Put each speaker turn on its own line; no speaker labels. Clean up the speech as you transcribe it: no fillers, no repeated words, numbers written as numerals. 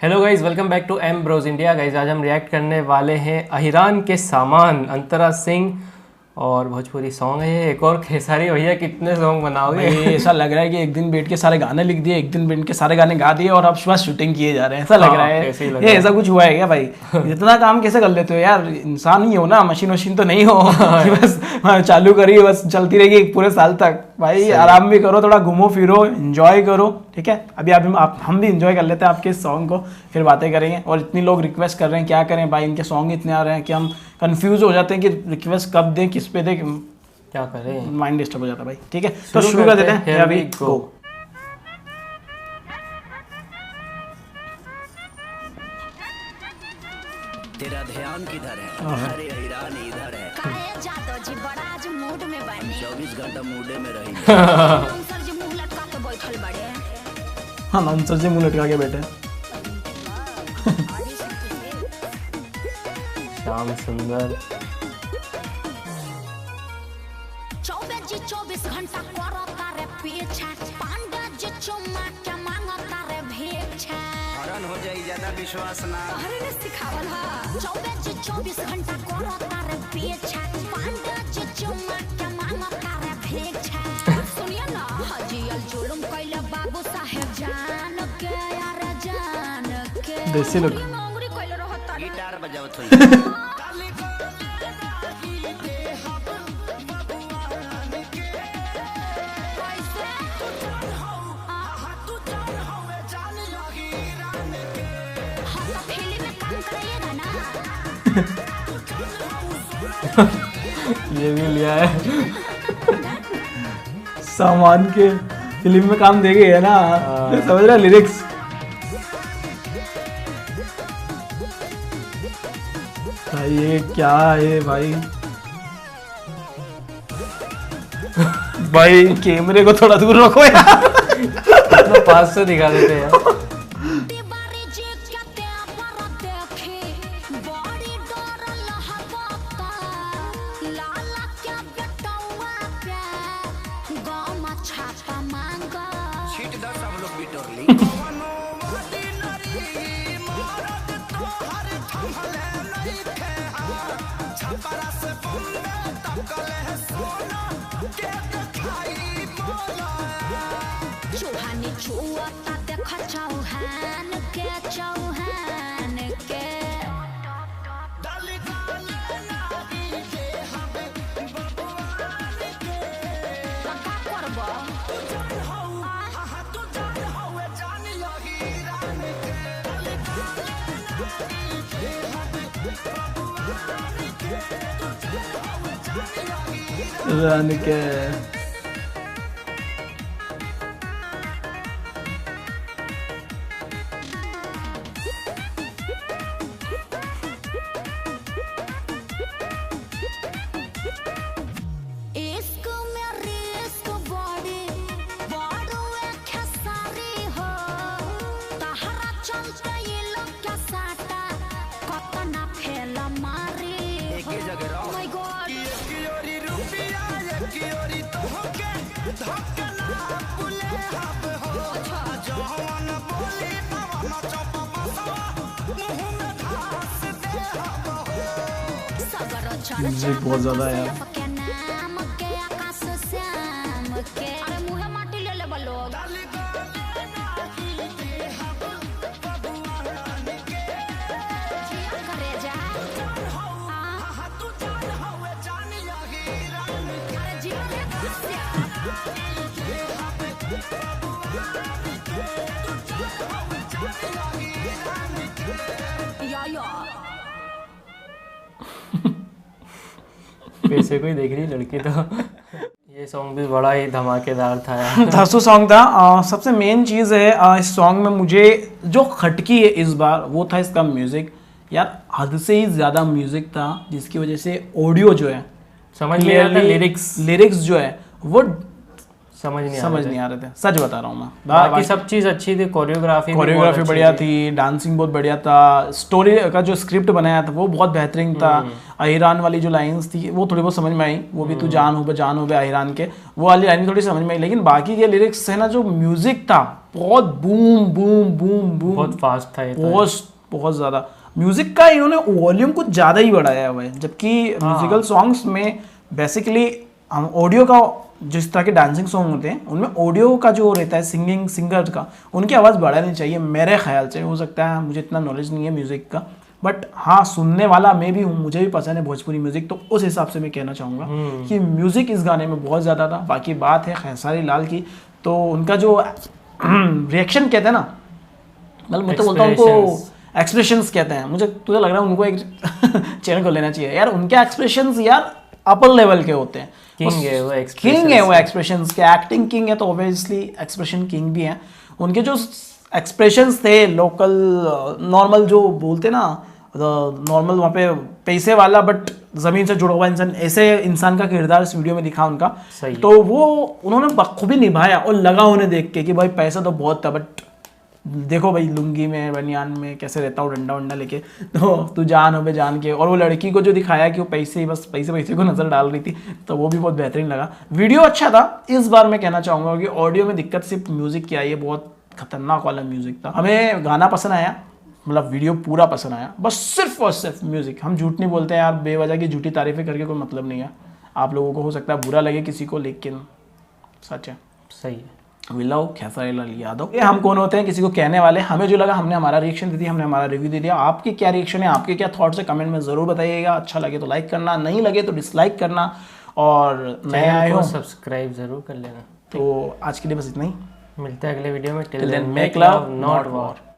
Hello guys, welcome back to M bros India. Guys आज हम react करने वाले हैं अहिरान के सामान, अंतरा सिंह और भोजपुरी सॉन्ग है। एक और खेसारी भैया कितने सॉन्ग बनाओगे?
ऐसा लग रहा है कि एक दिन बैठ के सारे गाने लिख दिए, एक दिन बैठ के सारे गाने गा दिए और अब बस शूटिंग किए जा रहे हैं। ऐसा लग रहा है।
ऐसे ही लग
ये
रहा है।
ऐसा कुछ हुआ है क्या भाई? इतना काम कैसे कर लेते हो यार? इंसान ही हो ना, मशीन वशीन तो नहीं हो कि बस चालू करिए बस चलती रहेगी एक पूरे साल तक। भाई आराम भी करो, थोड़ा घूमो फिरो, एंजॉय करो। ठीक है, अभी हम भी एंजॉय कर लेते हैं आपके सॉन्ग को, फिर बातें करेंगे। और इतनी लोग रिक्वेस्ट कर रहे हैं, क्या करें भाई, इनके सॉन्ग इतने आ रहे हैं कि हम कंफ्यूज हो जाते हैं कि रिक्वेस्ट कब दें, किस पे दें,
क्या करें,
माइंड डिस्टर्ब हो जाता है भाई। ठीक है, तो शुरू कर देते हैं।
Here we
गो।
तेरा ध्यान किधर है? अरे अहिरान इधर है।
काहे जादव जी बड़ा आज मूड में बने
24 घंटा मूडे में रही।
सर जी मुंह लटका के बैठल बड़े
हाँ, आंसर से मुंह लटका के बैठे।
श्याम सुंदर
24 घंटा करता रे पीछा पांडा जी चुम्मा के मांगता रे भिक्षा
हरण हो जाई, ज्यादा विश्वास ना।
अरे ने सिखावल हा 24 घंटा करता रे पीछा पांडा जी चुम्मा के मांगता रे भिक्षा सुनिए ना हाजी अल जुलुम कइले बाबू साहेब जान के यार जान के
देसी लोग।
अंगुरी कइले रहता रे
गिटार बजावत हुई।
ये भी लिया है।
सामान के फिल्म में काम दे गए है ना, समझ रहा लिरिक्स। भाई ये क्या है भाई? भाई कैमरे को थोड़ा दूर रखो यार।
तो पास से दिखा देते हैं यार।
छीट दो सब लोग बिटोरली।
चौहानी छुआता देख चौहान के का करबो
रन के
इश्क में रिस्क बॉडी बड़ो एक सारी हो तहरा चलते ये लोग क्या साटा कतना फेल मारी
एक ही जगह रहो।
माय गॉड
म्यूजिक बहुत ज्यादा है यार।
अरे मुहे माटी ले ले बलो करे जा अरे जीवन है या
पैसे को ही देख रही लड़की तो। ये सॉन्ग भी बड़ा ही धमाकेदार था यार।
धांसू सॉन्ग था। सबसे मेन चीज़ है इस सॉन्ग में मुझे जो खटकी है इस बार, वो था इसका म्यूजिक। यार हद से ही ज़्यादा म्यूजिक था, जिसकी वजह से ऑडियो जो है
समझ में आता लिरिक्स
लिरिक्स जो है वो
समझ नहीं
आ रहे थे, सच बता रहा हूँ मैं।
बाकी सब चीज़ अच्छी थी, कोरियोग्राफी
बढ़िया थी, डांसिंग बहुत बढ़िया था, स्टोरी का जो स्क्रिप्ट बनाया था वो बहुत बेहतरीन था। अहिरान वाली जो लाइंस थी वो थोड़ी बहुत समझ में आई, वो भी तू जान हो बे अहिरान के, वो वाली लाइन थोड़ी समझ में आई। लेकिन बाकी के लिरिक्स है ना, जो म्यूजिक था बहुत बूम बूम बूम बूम,
बहुत फास्ट था ये तो।
बहुत ज़्यादा म्यूजिक का इन्होंने वॉल्यूम कुछ ज़्यादा ही बढ़ाया हुआ है, जबकि म्यूजिकल सॉन्ग्स में बेसिकली हम ऑडियो का, जिस तरह के डांसिंग सॉन्ग होते हैं उनमें ऑडियो का जो रहता है सिंगर का, उनकी आवाज़ बढ़ानी चाहिए मेरे ख्याल से। हो सकता है मुझे इतना नॉलेज नहीं है म्यूज़िक का, बट हाँ सुनने वाला मैं भी हूँ, मुझे भी पसंद है भोजपुरी म्यूज़िक, तो उस हिसाब से मैं कहना चाहूँगा कि म्यूज़िक इस गाने में बहुत ज़्यादा था। बाकी बात है खेसारी लाल की, तो उनका जो रिएक्शन कहते हैं ना, मतलब मैं तो बोलता हूँ उनको एक्सप्रेशंस कहते हैं, मुझे तुझे लग रहा है उनको एक चैनल को लेना चाहिए यार, उनके एक्सप्रेशंस यार अपर लेवल के होते हैं।
किंग है वो
एक्सप्रेशंस के, एक्टिंग किंग है तो ऑब्वियसली एक्सप्रेशन किंग भी हैं। उनके जो एक्सप्रेशंस थे लोकल नॉर्मल जो बोलते ना, नॉर्मल वहाँ पे पैसे वाला बट ज़मीन से जुड़ा हुआ इंसान, ऐसे इंसान का किरदार इस वीडियो में दिखा उनका, तो वो उन्होंने बखूबी निभाया। और लगा उन्हें देख के कि भाई पैसा तो बहुत था, बट देखो भाई लुंगी में बनियान में कैसे रहता हूँ डंडा वंडा लेके, तो तू जान हो बे जान के। और वो लड़की को जो दिखाया कि वो पैसे को नज़र डाल रही थी, तो वो भी बहुत बेहतरीन लगा। वीडियो अच्छा था। इस बार मैं कहना चाहूँगा कि ऑडियो में दिक्कत सिर्फ म्यूज़िक की आई है, बहुत खतरनाक वाला म्यूज़िक था। हमें गाना पसंद आया, मतलब वीडियो पूरा पसंद आया, बस सिर्फ और सिर्फ म्यूज़िक। हम झूठ नहीं बोलते हैं यार, बेवजह की झूठी तारीफें करके कोई मतलब नहीं है। आप लोगों को हो सकता है बुरा लगे किसी को, लेकिन सच है,
सही है।
We love Khesari Lal Yadav. ये हम कौन होते हैं किसी को कहने वाले, हमें जो लगा हमने हमारा रिएक्शन दे दिया, हमने हमारा रिव्यू दे दिया। आपकी क्या रिएक्शन है, आपके क्या थॉट्स है, कमेंट में ज़रूर बताइएगा। अच्छा लगे तो लाइक करना, नहीं लगे तो डिसलाइक करना, और नए आए हो
सब्सक्राइब जरूर कर लेना।
तो आज के लिए बस इतना ही,
मिलते हैं अगले वीडियो में।
Till then make love not war.